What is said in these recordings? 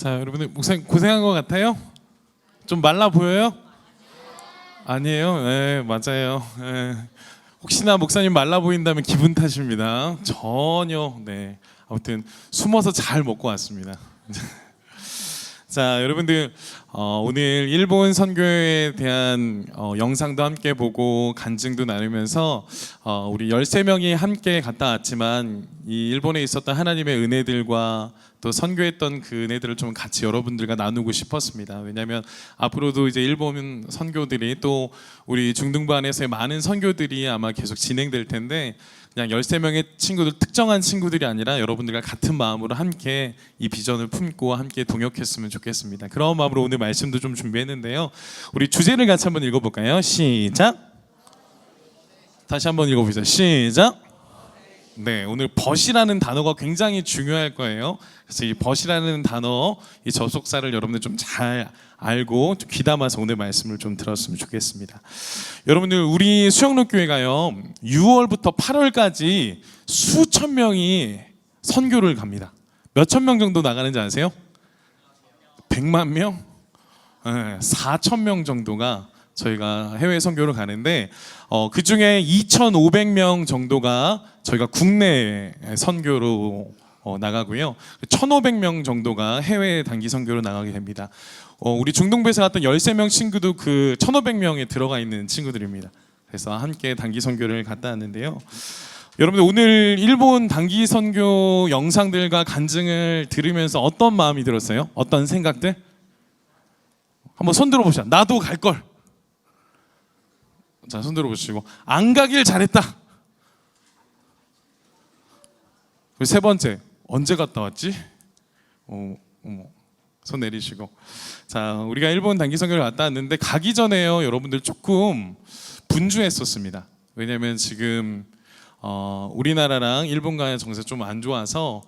자, 여러분들 목사님 고생한 것 같아요? 좀 말라 보여요? 아니에요? 네, 맞아요. 네. 혹시나 목사님 말라 보인다면 기분 탓입니다. 전혀. 네. 아무튼 숨어서 잘 먹고 왔습니다. 자, 여러분들 오늘 일본 선교에 대한 영상도 함께 보고 간증도 나누면서 우리 13명이 함께 갔다 왔지만 이 일본에 있었던 하나님의 은혜들과 또 선교했던 그 은혜들을 좀 같이 여러분들과 나누고 싶었습니다. 왜냐하면 앞으로도 이제 일본 선교들이 또 우리 중등부 안에서의 많은 선교들이 아마 계속 진행될 텐데 그냥 13명의 친구들, 특정한 친구들이 아니라 여러분들과 같은 마음으로 함께 이 비전을 품고 함께 동역했으면 좋겠습니다. 그런 마음으로 오늘 말씀도 좀 준비했는데요. 우리 주제를 같이 한번 읽어볼까요? 시작! 다시 한번 읽어보죠. 시작! 네, 오늘 벗이라는 단어가 굉장히 중요할 거예요. 그래서 이 벗이라는 단어, 이 접속사를 여러분들 좀 잘 알고 좀 귀담아서 오늘 말씀을 좀 들었으면 좋겠습니다. 여러분들 우리 수영로교회가요 6월부터 8월까지 수천 명이 선교를 갑니다. 몇천 명 정도 나가는지 아세요? 100만 명? 네, 4천 명 정도가 저희가 해외 선교를 가는데 그 중에 2,500명 정도가 저희가 국내 선교로 나가고요. 1,500명 정도가 해외 단기 선교로 나가게 됩니다. 우리 중동부에서 갔던 13명 친구도 그 1,500명에 들어가 있는 친구들입니다. 그래서 함께 단기 선교를 갔다 왔는데요. 여러분들 오늘 일본 단기 선교 영상들과 간증을 들으면서 어떤 마음이 들었어요? 어떤 생각들? 한번 손 들어보시죠. 나도 갈 걸. 자, 손 들어보시고 안 가길 잘했다. 세 번째, 언제 갔다 왔지? 손 내리시고. 자, 우리가 일본 단기 선교를 갔다 왔는데 가기 전에요, 여러분들 조금 분주했었습니다. 왜냐하면 지금 우리나라랑 일본과의 정세 좀 안 좋아서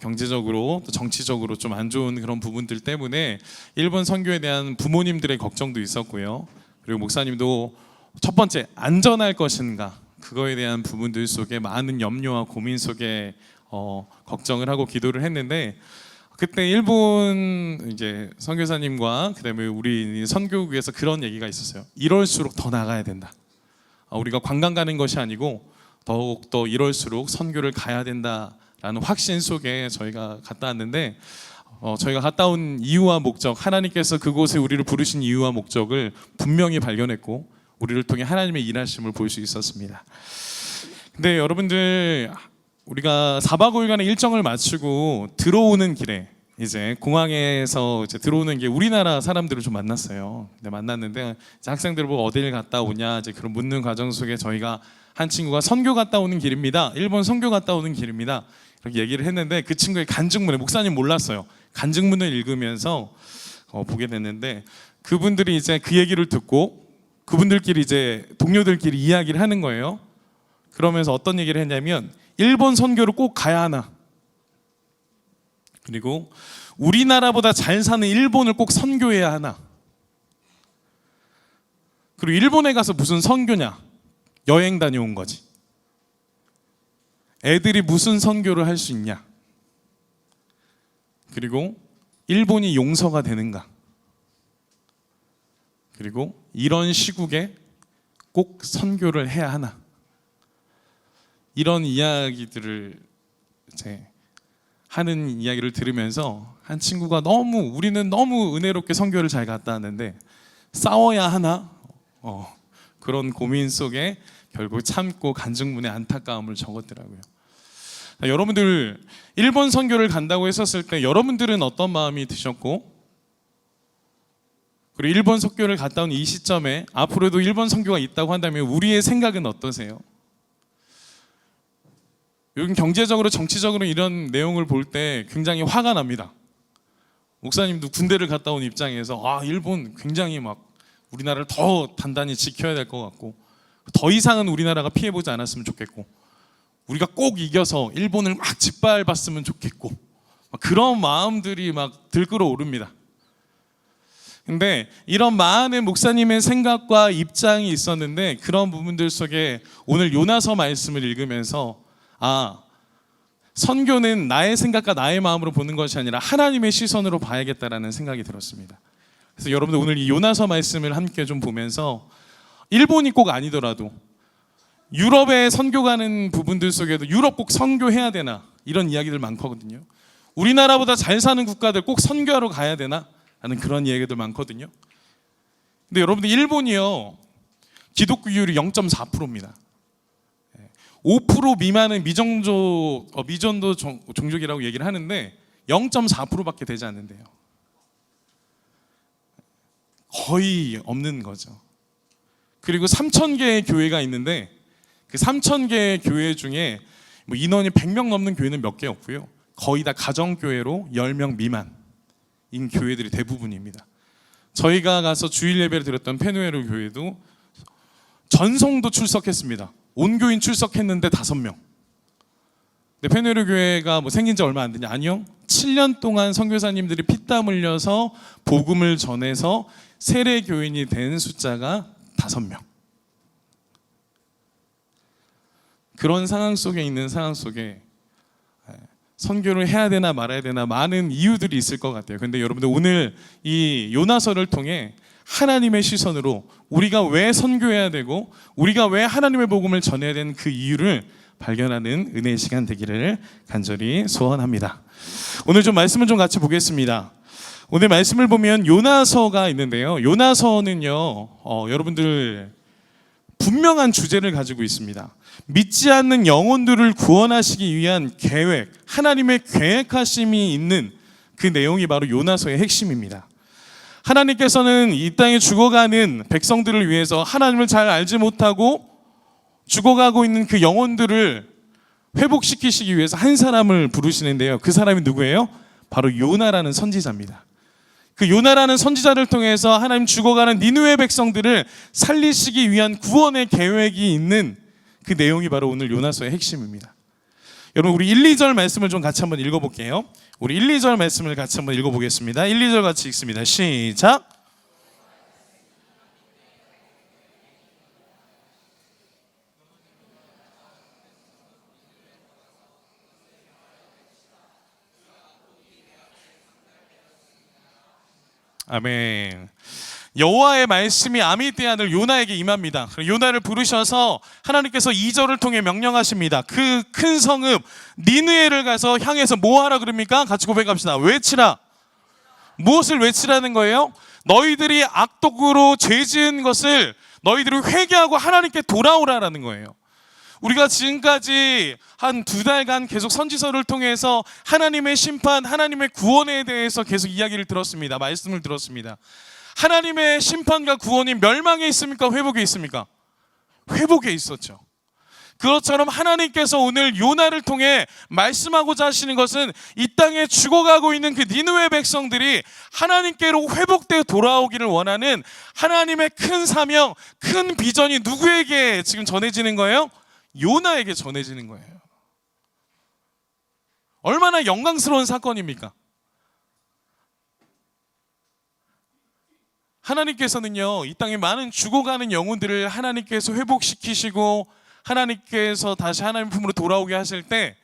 경제적으로 또 정치적으로 좀 안 좋은 그런 부분들 때문에 일본 선교에 대한 부모님들의 걱정도 있었고요. 그리고 목사님도 첫 번째, 안전할 것인가, 그거에 대한 부분들 속에 많은 염려와 고민 속에 걱정을 하고 기도를 했는데, 그때 일본 이제 선교사님과 그다음에 우리 선교국에서 그런 얘기가 있었어요. 이럴수록 더 나가야 된다. 우리가 관광 가는 것이 아니고 더욱 더 이럴수록 선교를 가야 된다라는 확신 속에 저희가 갔다 왔는데, 저희가 갔다 온 이유와 목적, 하나님께서 그곳에 우리를 부르신 이유와 목적을 분명히 발견했고 우리를 통해 하나님의 일하심을 볼 수 있었습니다. 근데 여러분들 우리가 4박 5일간의 일정을 마치고 들어오는 길에 이제 공항에서 이제 들어오는 게 우리나라 사람들을 좀 만났어요. 근데 만났는데 이제 학생들 보고 어디를 갔다 오냐 이제 그런 묻는 과정 속에 저희가 한 친구가 선교 갔다 오는 길입니다. 일본 선교 갔다 오는 길입니다. 이렇게 얘기를 했는데 그 친구의 간증문에 목사님 몰랐어요. 간증문을 읽으면서 보게 됐는데 그분들이 이제 그 얘기를 듣고 그분들끼리 이제 동료들끼리 이야기를 하는 거예요. 그러면서 어떤 얘기를 했냐면 일본 선교를 꼭 가야 하나, 그리고 우리나라보다 잘 사는 일본을 꼭 선교해야 하나, 그리고 일본에 가서 무슨 선교냐, 여행 다녀온 거지. 애들이 무슨 선교를 할 수 있냐, 그리고 일본이 용서가 되는가, 그리고 이런 시국에 꼭 선교를 해야 하나, 이런 이야기들을 이제 하는 이야기를 들으면서 한 친구가 우리는 너무 은혜롭게 선교를 잘 갔다 왔는데 싸워야 하나? 그런 고민 속에 결국 참고 간증문에 안타까움을 적었더라고요. 여러분들 일본 선교를 간다고 했었을 때 여러분들은 어떤 마음이 드셨고, 그리고 일본 선교를 갔다 온 이 시점에 앞으로도 일본 선교가 있다고 한다면 우리의 생각은 어떠세요? 요즘 경제적으로 정치적으로 이런 내용을 볼 때 굉장히 화가 납니다. 목사님도 군대를 갔다 온 입장에서 일본 굉장히 막 우리나라를 더 단단히 지켜야 될 것 같고 더 이상은 우리나라가 피해보지 않았으면 좋겠고 우리가 꼭 이겨서 일본을 막 짓밟았으면 좋겠고 그런 마음들이 막 들끓어오릅니다. 근데 이런 많은 목사님의 생각과 입장이 있었는데 그런 부분들 속에 오늘 요나서 말씀을 읽으면서 선교는 나의 생각과 나의 마음으로 보는 것이 아니라 하나님의 시선으로 봐야겠다라는 생각이 들었습니다. 그래서 여러분들 오늘 이 요나서 말씀을 함께 좀 보면서 일본이 꼭 아니더라도 유럽에 선교 가는 부분들 속에도 유럽 꼭 선교해야 되나 이런 이야기들 많거든요. 우리나라보다 잘 사는 국가들 꼭 선교하러 가야 되나 라는 그런 이야기들 많거든요. 근데 여러분들 일본이요 기독교율이 0.4%입니다. 5% 미만은 미전도 종족이라고 얘기를 하는데 0.4%밖에 되지 않는데요. 거의 없는 거죠. 그리고 3,000개의 교회가 있는데 그 3,000개의 교회 중에 뭐 인원이 100명 넘는 교회는 몇 개 없고요. 거의 다 가정교회로 10명 미만인 교회들이 대부분입니다. 저희가 가서 주일 예배를 드렸던 페누에로 교회도 전성도 출석했습니다. 온 교인 출석했는데 5명. 근데 페누에로 교회가 뭐 생긴 지 얼마 안 되냐? 아니요. 7년 동안 선교사님들이 피땀 흘려서 복음을 전해서 세례 교인이 된 숫자가 5명. 그런 상황 속에 있는 상황 속에 선교를 해야 되나 말아야 되나 많은 이유들이 있을 것 같아요. 근데 여러분들 오늘 이 요나서를 통해 하나님의 시선으로 우리가 왜 선교해야 되고 우리가 왜 하나님의 복음을 전해야 되는 그 이유를 발견하는 은혜의 시간 되기를 간절히 소원합니다. 오늘 좀 말씀을 좀 같이 보겠습니다. 오늘 말씀을 보면 요나서가 있는데요. 요나서는요, 여러분들 분명한 주제를 가지고 있습니다. 믿지 않는 영혼들을 구원하시기 위한 계획, 하나님의 계획하심이 있는 그 내용이 바로 요나서의 핵심입니다. 하나님께서는 이 땅에 죽어가는 백성들을 위해서 하나님을 잘 알지 못하고 죽어가고 있는 그 영혼들을 회복시키시기 위해서 한 사람을 부르시는데요. 그 사람이 누구예요? 바로 요나라는 선지자입니다. 그 요나라는 선지자를 통해서 하나님 죽어가는 니느웨 백성들을 살리시기 위한 구원의 계획이 있는 그 내용이 바로 오늘 요나서의 핵심입니다. 여러분 우리 1, 2절 말씀을 좀 같이 한번 읽어볼게요. 우리 1, 2절 말씀을 같이 한번 읽어보겠습니다. 1, 2절 같이 읽습니다. 시작. 아멘. 여호와의 말씀이 아미떼 아들 요나에게 임합니다. 요나를 부르셔서 하나님께서 2절을 통해 명령하십니다. 그 큰 성읍 니느웨를 가서 향해서 뭐 하라 그럽니까? 같이 고백합시다. 외치라. 무엇을 외치라는 거예요? 너희들이 악독으로 죄 지은 것을 너희들이 회개하고 하나님께 돌아오라라는 거예요. 우리가 지금까지 한 2달간 계속 선지서를 통해서 하나님의 심판, 하나님의 구원에 대해서 계속 이야기를 들었습니다. 말씀을 들었습니다. 하나님의 심판과 구원이 멸망에 있습니까? 회복에 있습니까? 회복에 있었죠. 그것처럼 하나님께서 오늘 요나를 통해 말씀하고자 하시는 것은 이 땅에 죽어가고 있는 그 니느웨 백성들이 하나님께로 회복되어 돌아오기를 원하는 하나님의 큰 사명, 큰 비전이 누구에게 지금 전해지는 거예요? 요나에게 전해지는 거예요. 얼마나 영광스러운 사건입니까? 하나님께서는요, 이 땅에 많은 죽어가는 영혼들을 하나님께서 회복시키시고 하나님께서 다시 하나님 품으로 돌아오게 하실 때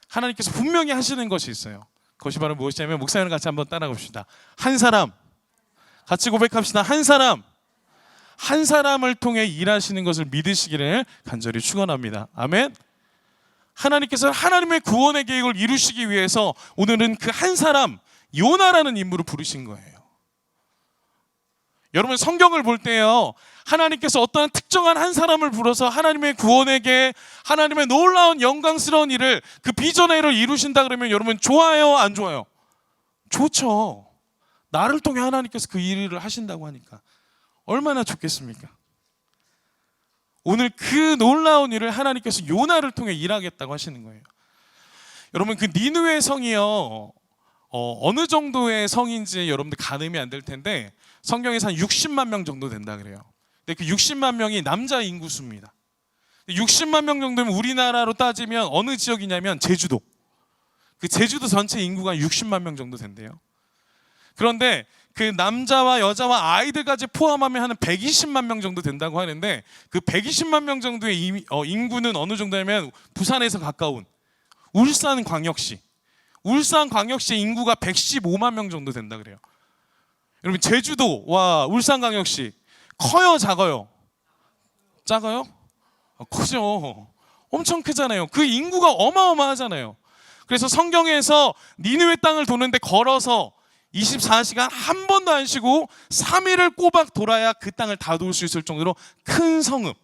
하나님께서 분명히 하시는 것이 있어요. 그것이 바로 무엇이냐면, 목사님과 같이 한번 따라가 봅시다. 한 사람, 같이 고백합시다. 한 사람, 한 사람을 통해 일하시는 것을 믿으시기를 간절히 축원합니다. 아멘. 하나님께서 하나님의 구원의 계획을 이루시기 위해서 오늘은 그 한 사람 요나라는 인물을 부르신 거예요. 여러분 성경을 볼 때요, 하나님께서 어떠한 특정한 한 사람을 불러서 하나님의 구원의 계획, 하나님의 놀라운 영광스러운 일을, 그 비전의 일을 이루신다 그러면 여러분 좋아요, 안 좋아요? 좋죠. 나를 통해 하나님께서 그 일을 하신다고 하니까 얼마나 좋겠습니까? 오늘 그 놀라운 일을 하나님께서 요나를 통해 일하겠다고 하시는 거예요. 여러분 그 니느웨 성이요, 어느 정도의 성인지 여러분들 가늠이 안 될 텐데 성경에서 한 60만 명 정도 된다 그래요. 근데 그 60만 명이 남자 인구수입니다. 60만 명 정도면 우리나라로 따지면 어느 지역이냐면 제주도. 그 제주도 전체 인구가 60만 명 정도 된대요. 그런데 그 남자와 여자와 아이들까지 포함하면 한 120만 명 정도 된다고 하는데, 그 120만 명 정도의 인구는 어느 정도냐면 부산에서 가까운 울산광역시 인구가 115만 명 정도 된다 그래요. 여러분 제주도와 울산광역시 커요, 작아요? 작아요? 크죠. 엄청 크잖아요. 그 인구가 어마어마하잖아요. 그래서 성경에서 니느웨 땅을 도는데 걸어서 24시간 한 번도 안 쉬고 3일을 꼬박 돌아야 그 땅을 다 돌 수 있을 정도로 큰 성읍.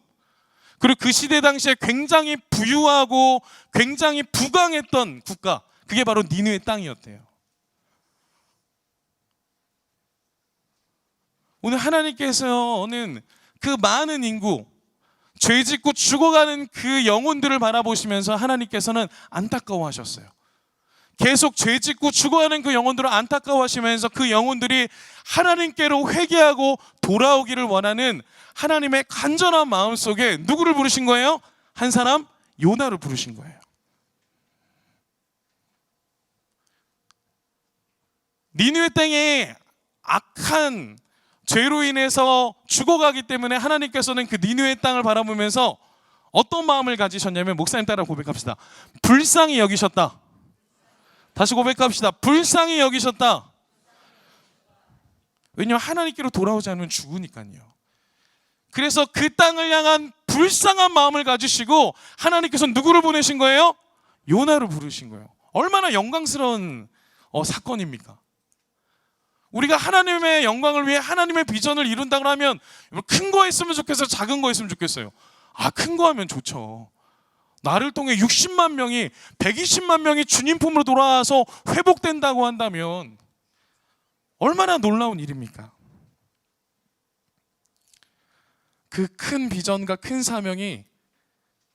그리고 그 시대 당시에 굉장히 부유하고 굉장히 부강했던 국가, 그게 바로 니느웨 땅이었대요. 오늘 하나님께서는 그 많은 인구, 죄 짓고 죽어가는 그 영혼들을 바라보시면서 하나님께서는 안타까워하셨어요. 계속 죄 짓고 죽어가는 그 영혼들을 안타까워하시면서 그 영혼들이 하나님께로 회개하고 돌아오기를 원하는 하나님의 간절한 마음 속에 누구를 부르신 거예요? 한 사람, 요나를 부르신 거예요. 니느웨 땅에 악한 죄로 인해서 죽어가기 때문에 하나님께서는 그 니느웨 땅을 바라보면서 어떤 마음을 가지셨냐면, 목사님 따라 고백합시다. 불쌍히 여기셨다. 다시 고백합시다. 불쌍히 여기셨다. 왜냐하면 하나님께로 돌아오지 않으면 죽으니까요. 그래서 그 땅을 향한 불쌍한 마음을 가지시고 하나님께서 누구를 보내신 거예요? 요나를 부르신 거예요. 얼마나 영광스러운 사건입니까? 우리가 하나님의 영광을 위해 하나님의 비전을 이룬다고 하면 큰 거 했으면 좋겠어요? 작은 거 했으면 좋겠어요? 큰 거 하면 좋죠. 나를 통해 60만 명이 120만 명이 주님 품으로 돌아와서 회복된다고 한다면 얼마나 놀라운 일입니까? 그 큰 비전과 큰 사명이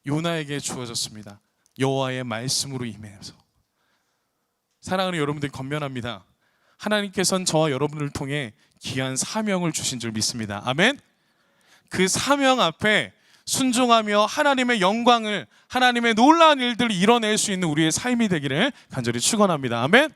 요나에게 주어졌습니다. 여호와의 말씀으로 임해서. 사랑하는 여러분들, 건면합니다. 하나님께서는 저와 여러분을 통해 귀한 사명을 주신 줄 믿습니다. 아멘. 그 사명 앞에 순종하며 하나님의 영광을, 하나님의 놀라운 일들을 이뤄낼 수 있는 우리의 삶이 되기를 간절히 축원합니다. 아멘.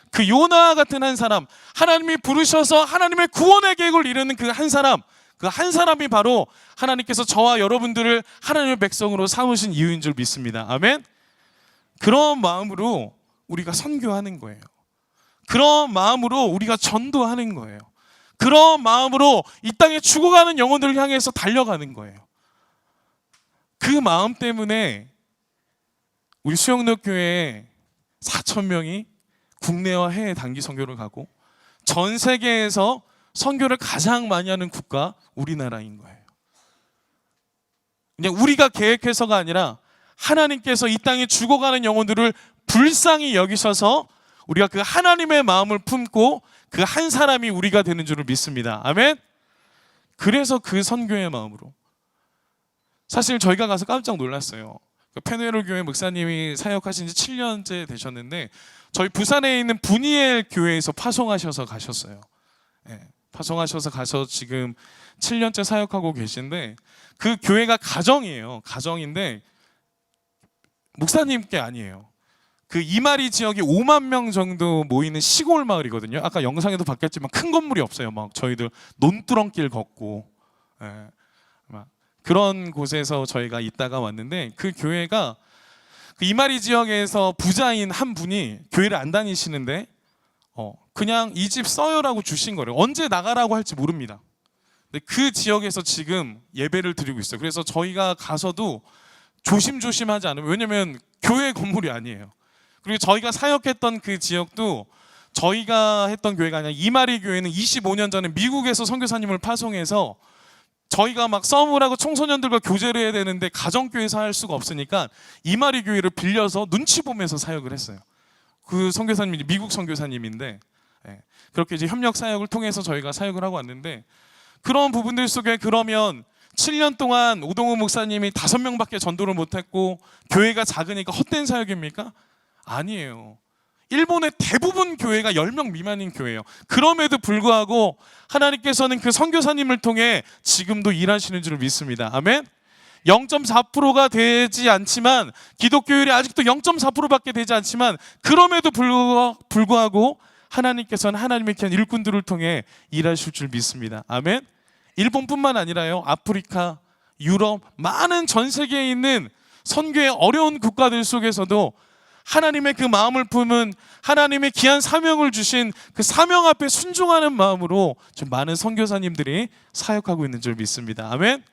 그 요나 같은 한 사람, 하나님이 부르셔서 하나님의 구원의 계획을 이루는 그 한 사람, 그 한 사람이 바로 하나님께서 저와 여러분들을 하나님의 백성으로 삼으신 이유인 줄 믿습니다. 아멘. 그런 마음으로 우리가 선교하는 거예요. 그런 마음으로 우리가 전도하는 거예요. 그런 마음으로 이 땅에 죽어가는 영혼들을 향해서 달려가는 거예요. 그 마음 때문에 우리 수영록교회에 4,000명이 국내와 해외 단기 선교를 가고 전 세계에서 선교를 가장 많이 하는 국가 우리나라인 거예요. 그냥 우리가 계획해서가 아니라 하나님께서 이 땅에 죽어가는 영혼들을 불쌍히 여기셔서 우리가 그 하나님의 마음을 품고 그 한 사람이 우리가 되는 줄을 믿습니다. 아멘. 그래서 그 선교의 마음으로, 사실 저희가 가서 깜짝 놀랐어요. 페누엘 교회 목사님이 사역하신 지 7년째 되셨는데 저희 부산에 있는 분이엘 교회에서 파송하셔서 가셨어요. 파송하셔서 가서 지금 7년째 사역하고 계신데, 그 교회가 가정이에요. 가정인데 목사님께 아니에요. 그 이마리 지역이 5만 명 정도 모이는 시골 마을이거든요. 아까 영상에도 봤겠지만 큰 건물이 없어요. 막 저희들 논두렁길 걷고 막 그런 곳에서 저희가 있다가 왔는데, 그 교회가 그 이마리 지역에서 부자인 한 분이 교회를 안 다니시는데 그냥 이 집 써요라고 주신 거래요. 언제 나가라고 할지 모릅니다. 근데 그 지역에서 지금 예배를 드리고 있어요. 그래서 저희가 가서도 조심조심하지 않으면, 왜냐면 교회 건물이 아니에요. 그리고 저희가 사역했던 그 지역도 저희가 했던 교회가 아니라 이마리 교회는 25년 전에 미국에서 선교사님을 파송해서 저희가 막 썸을 청소년들과 교제를 해야 되는데 가정교회에서 할 수가 없으니까 이마리 교회를 빌려서 눈치 보면서 사역을 했어요. 그 선교사님이 미국 선교사님인데 그렇게 이제 협력 사역을 통해서 저희가 사역을 하고 왔는데, 그런 부분들 속에 그러면 7년 동안 오동우 목사님이 5명밖에 전도를 못했고 교회가 작으니까 헛된 사역입니까? 아니에요. 일본의 대부분 교회가 10명 미만인 교회예요. 그럼에도 불구하고 하나님께서는 그 선교사님을 통해 지금도 일하시는 줄 믿습니다. 아멘. 0.4%가 되지 않지만, 기독교율이 아직도 0.4%밖에 되지 않지만, 그럼에도 불구하고 하나님께서는 하나님의 귀한 일꾼들을 통해 일하실 줄 믿습니다. 아멘. 일본뿐만 아니라요, 아프리카, 유럽, 많은 전 세계에 있는 선교의 어려운 국가들 속에서도 하나님의 그 마음을 품은, 하나님의 귀한 사명을 주신 그 사명 앞에 순종하는 마음으로 좀 많은 선교사님들이 사역하고 있는 줄 믿습니다. 아멘.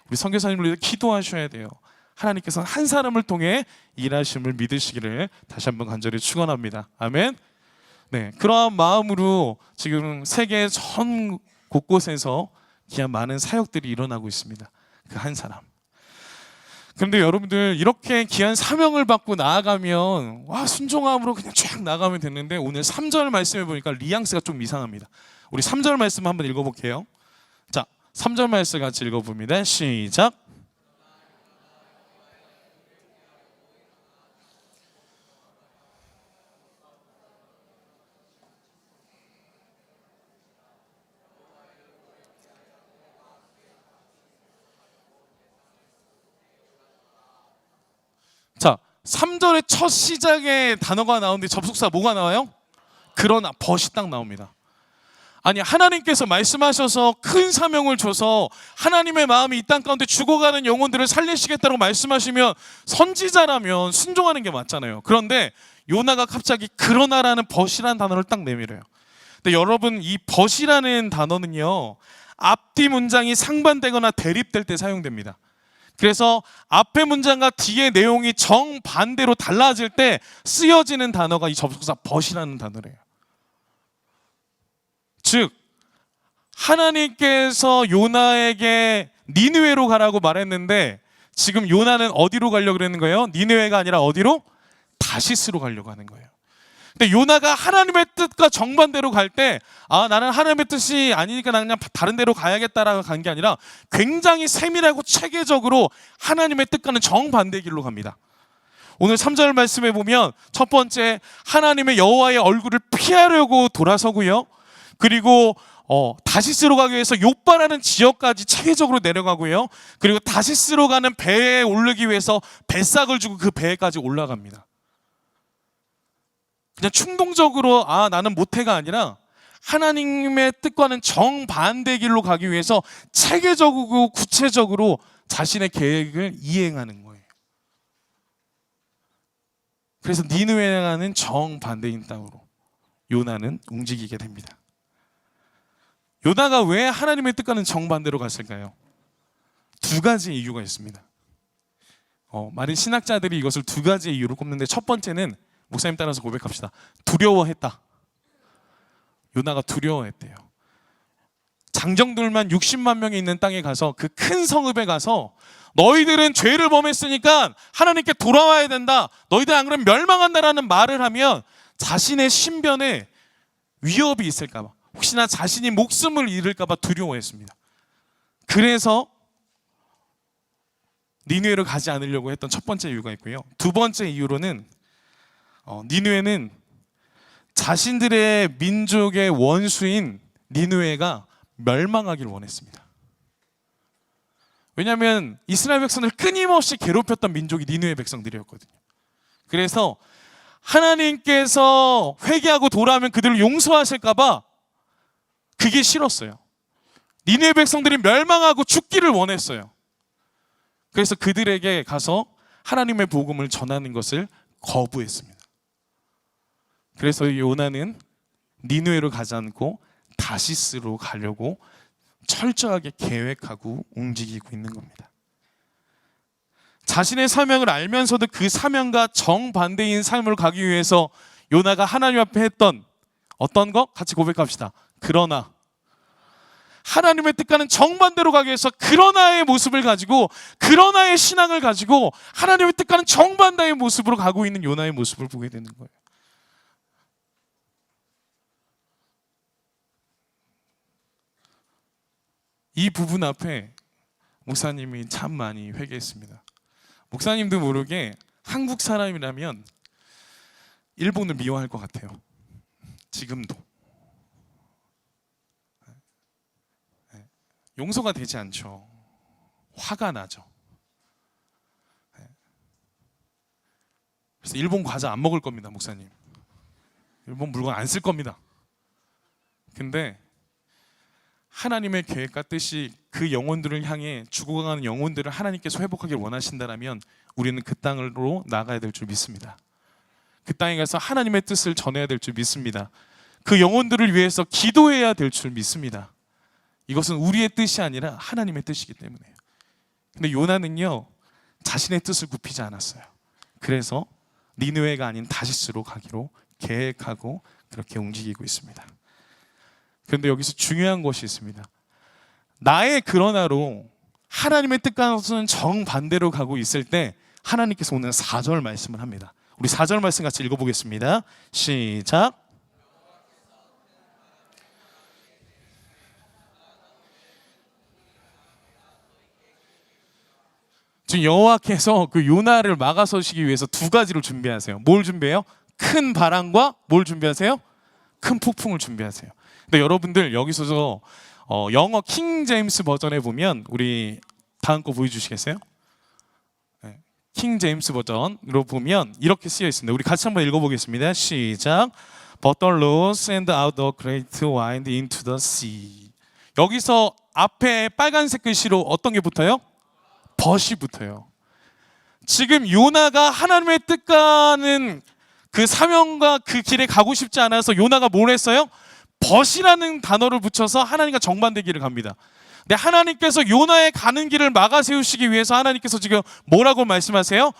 우리 선교사님을 위해 기도하셔야 돼요. 하나님께서는 한 사람을 통해 일하심을 믿으시기를 다시 한번 간절히 축원합니다. 아멘. 네, 그러한 마음으로 지금 세계 전 곳곳에서 귀한 많은 사역들이 일어나고 있습니다. 그 한 사람. 그런데 여러분들, 이렇게 귀한 사명을 받고 나아가면 순종함으로 그냥 쫙 나가면 됐는데, 오늘 3절 말씀해 보니까 뉘앙스가 좀 이상합니다. 우리 3절 말씀 한번 읽어볼게요. 자, 3절 말씀 같이 읽어봅니다. 시작. 자, 3절의 첫 시작의 단어가 나오는데 접속사 뭐가 나와요? 그러나, 벗이 딱 나옵니다. 아니, 하나님께서 말씀하셔서 큰 사명을 줘서 하나님의 마음이 이 땅 가운데 죽어가는 영혼들을 살리시겠다고 말씀하시면 선지자라면 순종하는 게 맞잖아요. 그런데 요나가 갑자기 그러나라는 벗이라는 단어를 딱 내밀어요. 근데 여러분, 이 벗이라는 단어는요, 앞뒤 문장이 상반되거나 대립될 때 사용됩니다. 그래서 앞의 문장과 뒤의 내용이 정반대로 달라질 때 쓰여지는 단어가 이 접속사 벗이라는 단어래요. 즉, 하나님께서 요나에게 니느웨로 가라고 말했는데 지금 요나는 어디로 가려고 그러는 거예요? 니느웨가 아니라 어디로? 다시스로 가려고 하는 거예요. 근데 요나가 하나님의 뜻과 정반대로 갈 때, 나는 하나님의 뜻이 아니니까 나 그냥 다른 데로 가야겠다라고 간 게 아니라 굉장히 세밀하고 체계적으로 하나님의 뜻과는 정반대 길로 갑니다. 오늘 3절 말씀에 보면 첫 번째, 하나님의 여호와의 얼굴을 피하려고 돌아서고요. 그리고 다시스로 가기 위해서 욥바라는 지역까지 체계적으로 내려가고요. 그리고 다시스로 가는 배에 오르기 위해서 배싹을 주고 그 배에까지 올라갑니다. 그냥 충동적으로 나는 못해가 아니라 하나님의 뜻과는 정반대 길로 가기 위해서 체계적이고 구체적으로 자신의 계획을 이행하는 거예요. 그래서 니느웨라는 정반대인 땅으로 요나는 움직이게 됩니다. 요나가 왜 하나님의 뜻과는 정반대로 갔을까요? 두 가지 이유가 있습니다. 많은 신학자들이 이것을 두 가지의 이유로 꼽는데, 첫 번째는 목사님 따라서 고백합시다. 두려워했다. 요나가 두려워했대요. 장정들만 60만 명이 있는 땅에 가서, 그 큰 성읍에 가서 너희들은 죄를 범했으니까 하나님께 돌아와야 된다, 너희들 안 그러면 멸망한다라는 말을 하면 자신의 신변에 위협이 있을까 봐, 혹시나 자신이 목숨을 잃을까 봐 두려워했습니다. 그래서 니느웨로 가지 않으려고 했던 첫 번째 이유가 있고요. 두 번째 이유로는 니느웨는 자신들의 민족의 원수인 니느웨가 멸망하길 원했습니다. 왜냐하면 이스라엘 백성을 끊임없이 괴롭혔던 민족이 니느웨 백성들이었거든요. 그래서 하나님께서 회개하고 돌아오면 그들을 용서하실까 봐 그게 싫었어요. 니느웨 백성들이 멸망하고 죽기를 원했어요. 그래서 그들에게 가서 하나님의 복음을 전하는 것을 거부했습니다. 그래서 요나는 니느웨로 가지 않고 다시스로 가려고 철저하게 계획하고 움직이고 있는 겁니다. 자신의 사명을 알면서도 그 사명과 정반대인 삶을 가기 위해서 요나가 하나님 앞에 했던 어떤 거? 같이 고백합시다. 그러나. 하나님의 뜻과는 정반대로 가기 위해서 그러나의 모습을 가지고, 그러나의 신앙을 가지고 하나님의 뜻과는 정반대의 모습으로 가고 있는 요나의 모습을 보게 되는 거예요. 이 부분 앞에 목사님이 참 많이 회개했습니다. 목사님도 모르게 한국 사람이라면 일본을 미워할 것 같아요. 지금도. 용서가 되지 않죠. 화가 나죠. 그래서 일본 과자 안 먹을 겁니다, 목사님. 일본 물건 안 쓸 겁니다. 근데 하나님의 계획과 뜻이 그 영혼들을 향해 죽어가는 영혼들을 하나님께서 회복하길 원하신다면 우리는 그 땅으로 나가야 될 줄 믿습니다. 그 땅에 가서 하나님의 뜻을 전해야 될 줄 믿습니다. 그 영혼들을 위해서 기도해야 될 줄 믿습니다. 이것은 우리의 뜻이 아니라 하나님의 뜻이기 때문에요. 근데 요나는요, 자신의 뜻을 굽히지 않았어요. 그래서 니느웨가 아닌 다시스로 가기로 계획하고 그렇게 움직이고 있습니다. 그런데 여기서 중요한 것이 있습니다. 나의 그러나로 하나님의 뜻과는 정반대로 가고 있을 때 하나님께서 오늘 4절 말씀을 합니다. 우리 4절 말씀 같이 읽어보겠습니다. 시작. 지금 여호와께서 그 요나를 막아서시기 위해서 두 가지를 준비하세요. 뭘 준비해요? 큰 바람과 뭘 준비하세요? 큰 폭풍을 준비하세요. 근데 여러분들 여기서 영어 킹 제임스 버전에 보면, 우리 다음 거 보여주시겠어요? 네. 킹 제임스 버전으로 보면 이렇게 쓰여 있습니다. 우리 같이 한번 읽어보겠습니다. 시작. But the Lord sent out a great wind into the sea. 여기서 앞에 빨간색 글씨로 어떤 게 붙어요? 벗이 붙어요. 지금 요나가 하나님의 뜻과는 그 사명과 그 길에 가고 싶지 않아서 요나가 뭘 했어요? 벗이라는 단어를 붙여서 하나님과 정반대 길을 갑니다. 근데 하나님께서 요나의 가는 길을 막아 세우시기 위해서 하나님께서 지금 뭐라고 말씀하세요?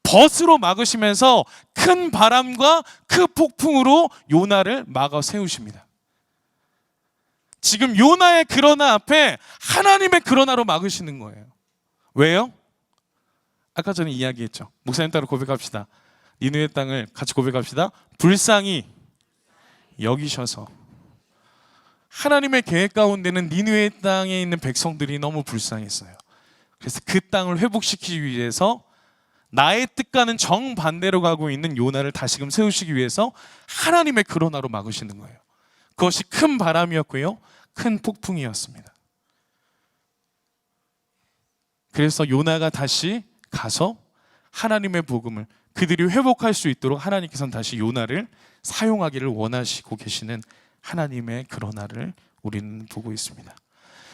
벗으로 막으시면서 큰 바람과 큰 폭풍으로 요나를 막아 세우십니다. 지금 요나의 그러나 앞에 하나님의 그러나로 막으시는 거예요. 왜요? 아까 전에 이야기했죠. 목사님 따라 고백합시다. 니느웨 땅을 같이 고백합시다. 불쌍히 여기셔서. 하나님의 계획 가운데는 니느웨 땅에 있는 백성들이 너무 불쌍했어요. 그래서 그 땅을 회복시키기 위해서 나의 뜻과는 정반대로 가고 있는 요나를 다시금 세우시기 위해서 하나님의 그러나로 막으시는 거예요. 그것이 큰 바람이었고요, 큰 폭풍이었습니다. 그래서 요나가 다시 가서 하나님의 복음을 그들이 회복할 수 있도록 하나님께서는 다시 요나를 사용하기를 원하시고 계시는 하나님의 그러나를 우리는 보고 있습니다.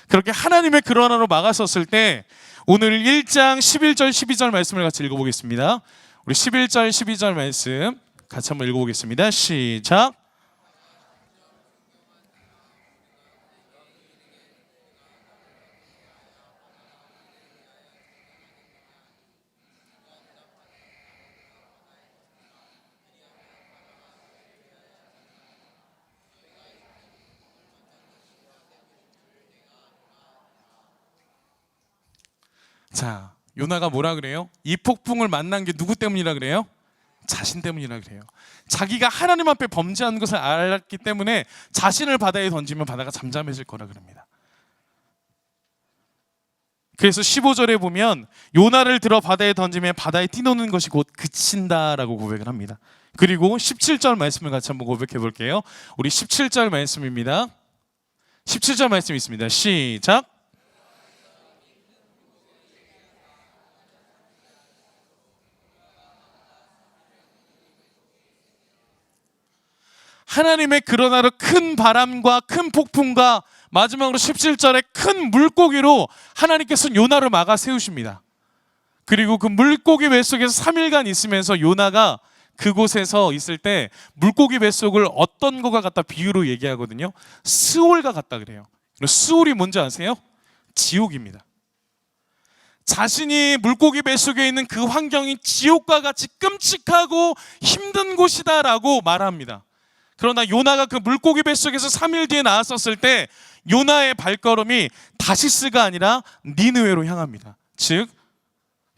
그렇게 하나님의 그러나로 막았었을 때 오늘 1장 11절 12절 말씀을 같이 읽어보겠습니다. 우리 11절 12절 말씀 같이 한번 읽어보겠습니다. 시작. 자, 요나가 뭐라 그래요? 이 폭풍을 만난 게 누구 때문이라 그래요? 자신 때문이라 그래요. 자기가 하나님 앞에 범죄한 것을 알았기 때문에 자신을 바다에 던지면 바다가 잠잠해질 거라 그럽니다. 그래서 15절에 보면 요나를 들어 바다에 던지면 바다에 뛰노는 것이 곧 그친다라고 고백을 합니다. 그리고 17절 말씀을 같이 한번 고백해 볼게요. 우리 17절 말씀입니다. 17절 말씀 있습니다. 시작. 하나님의 그러나로 큰 바람과 큰 폭풍과 마지막으로 17절에 큰 물고기로 하나님께서는 요나를 막아 세우십니다. 그리고 그 물고기 뱃속에서 3일간 있으면서 요나가 그곳에서 있을 때 물고기 뱃속을 어떤 거가 같다 비유로 얘기하거든요. 스올과 같다 그래요. 스올이 뭔지 아세요? 지옥입니다. 자신이 물고기 뱃속에 있는 그 환경이 지옥과 같이 끔찍하고 힘든 곳이다라고 말합니다. 그러나 요나가 그 물고기 뱃속에서 3일 뒤에 나왔었을 때 요나의 발걸음이 다시스가 아니라 니느웨로 향합니다. 즉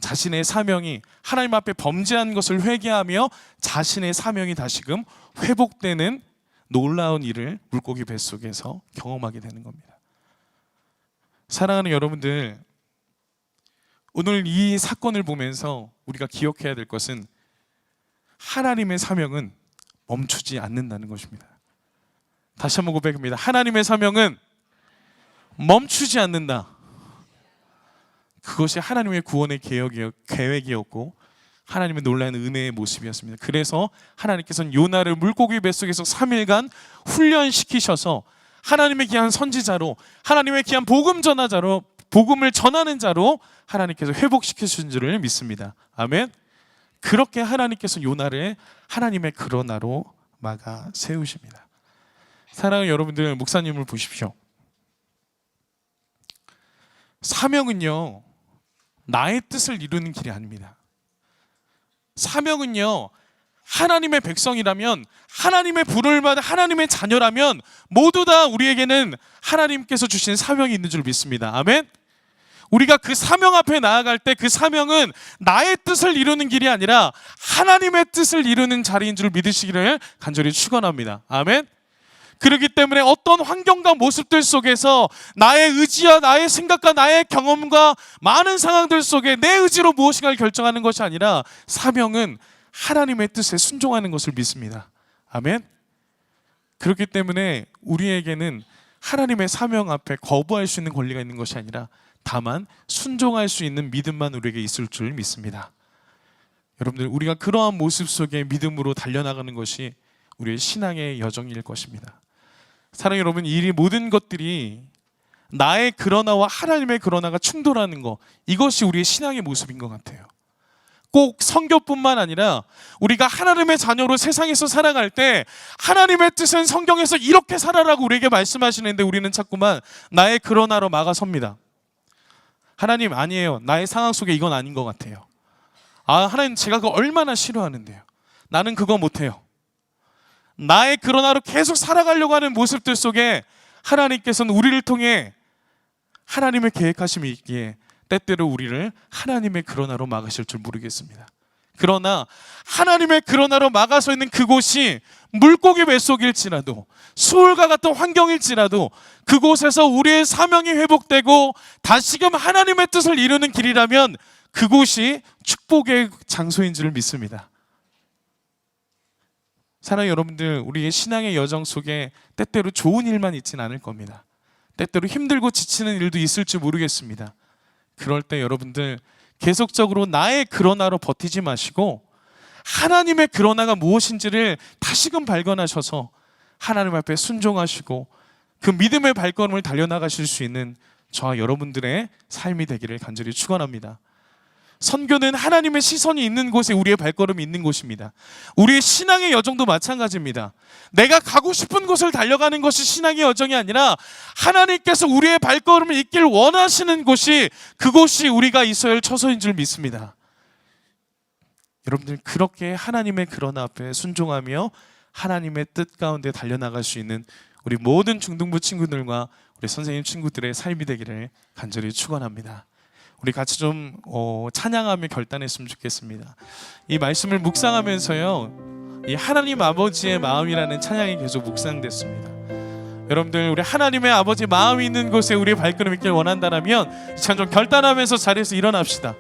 자신의 사명이 하나님 앞에 범죄한 것을 회개하며 자신의 사명이 다시금 회복되는 놀라운 일을 물고기 뱃속에서 경험하게 되는 겁니다. 사랑하는 여러분들, 오늘 이 사건을 보면서 우리가 기억해야 될 것은 하나님의 사명은 멈추지 않는다는 것입니다. 다시 한번 고백합니다. 하나님의 사명은 멈추지 않는다. 그것이 하나님의 구원의 계획이었고 하나님의 놀라운 은혜의 모습이었습니다. 그래서 하나님께서는 요나를 물고기 뱃속에서 3일간 훈련시키셔서 하나님의 귀한 선지자로, 하나님의 귀한 복음 전하자로, 복음을 전하는 자로 하나님께서 회복시키신 줄을 믿습니다. 아멘. 그렇게 하나님께서 요나를 하나님의 그러나로 막아 세우십니다. 사랑하는 여러분들, 목사님을 보십시오. 사명은요, 나의 뜻을 이루는 길이 아닙니다. 사명은요, 하나님의 백성이라면, 하나님의 부름을 받은 하나님의 자녀라면 모두 다 우리에게는 하나님께서 주신 사명이 있는 줄 믿습니다. 아멘. 우리가 그 사명 앞에 나아갈 때 그 사명은 나의 뜻을 이루는 길이 아니라 하나님의 뜻을 이루는 자리인 줄 믿으시기를 간절히 축원합니다. 아멘. 그렇기 때문에 어떤 환경과 모습들 속에서 나의 의지와 나의 생각과 나의 경험과 많은 상황들 속에 내 의지로 무엇인가를 결정하는 것이 아니라 사명은 하나님의 뜻에 순종하는 것을 믿습니다. 아멘. 그렇기 때문에 우리에게는 하나님의 사명 앞에 거부할 수 있는 권리가 있는 것이 아니라 다만 순종할 수 있는 믿음만 우리에게 있을 줄 믿습니다. 여러분들, 우리가 그러한 모습 속에 믿음으로 달려나가는 것이 우리의 신앙의 여정일 것입니다. 사랑하는 여러분, 이 모든 것들이 나의 그러나와 하나님의 그러나가 충돌하는 것, 이것이 우리의 신앙의 모습인 것 같아요. 꼭 성경뿐만 아니라 우리가 하나님의 자녀로 세상에서 살아갈 때 하나님의 뜻은 성경에서 이렇게 살아라고 우리에게 말씀하시는데 우리는 자꾸만 나의 그러나로 막아섭니다. 하나님, 아니에요. 나의 상황 속에 이건 아닌 것 같아요. 하나님, 제가 그거 얼마나 싫어하는데요. 나는 그거 못해요. 나의 그러나로 계속 살아가려고 하는 모습들 속에 하나님께서는 우리를 통해 하나님의 계획하심이 있기에 때때로 우리를 하나님의 그러나로 막으실 줄 모르겠습니다. 그러나 하나님의 그러나로 막아서 있는 그곳이 물고기 뱃속일지라도 수울과 같은 환경일지라도 그곳에서 우리의 사명이 회복되고 다시금 하나님의 뜻을 이루는 길이라면 그곳이 축복의 장소인 줄 믿습니다. 사랑하는 여러분들, 우리의 신앙의 여정 속에 때때로 좋은 일만 있지는 않을 겁니다. 때때로 힘들고 지치는 일도 있을지 모르겠습니다. 그럴 때 여러분들, 계속적으로 나의 그러나로 버티지 마시고 하나님의 그러나가 무엇인지를 다시금 발견하셔서 하나님 앞에 순종하시고 그 믿음의 발걸음을 달려나가실 수 있는 저와 여러분들의 삶이 되기를 간절히 축원합니다. 선교는 하나님의 시선이 있는 곳에 우리의 발걸음이 있는 곳입니다. 우리의 신앙의 여정도 마찬가지입니다. 내가 가고 싶은 곳을 달려가는 것이 신앙의 여정이 아니라 하나님께서 우리의 발걸음을 있길 원하시는 곳이 그곳이 우리가 있어야 할 처소인 줄 믿습니다. 여러분들, 그렇게 하나님의 그러나 앞에 순종하며 하나님의 뜻 가운데 달려나갈 수 있는 우리 모든 중등부 친구들과 우리 선생님 친구들의 삶이 되기를 간절히 축원합니다. 우리 같이 좀 찬양하며 결단했으면 좋겠습니다. 이 말씀을 묵상하면서요, 이 하나님 아버지의 마음이라는 찬양이 계속 묵상됐습니다. 여러분들, 우리 하나님의 아버지 마음이 있는 곳에 우리의 발걸음이 있길 원한다면 이 시간 좀 결단하면서 자리에서 일어납시다.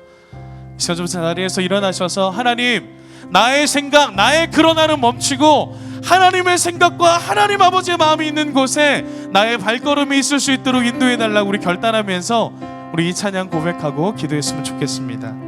이 시간 좀 자리에서 일어나셔서 하나님, 나의 생각, 나의 그러나는 멈추고 하나님의 생각과 하나님 아버지의 마음이 있는 곳에 나의 발걸음이 있을 수 있도록 인도해달라고 우리 결단하면서 우리 이 찬양 고백하고 기도했으면 좋겠습니다.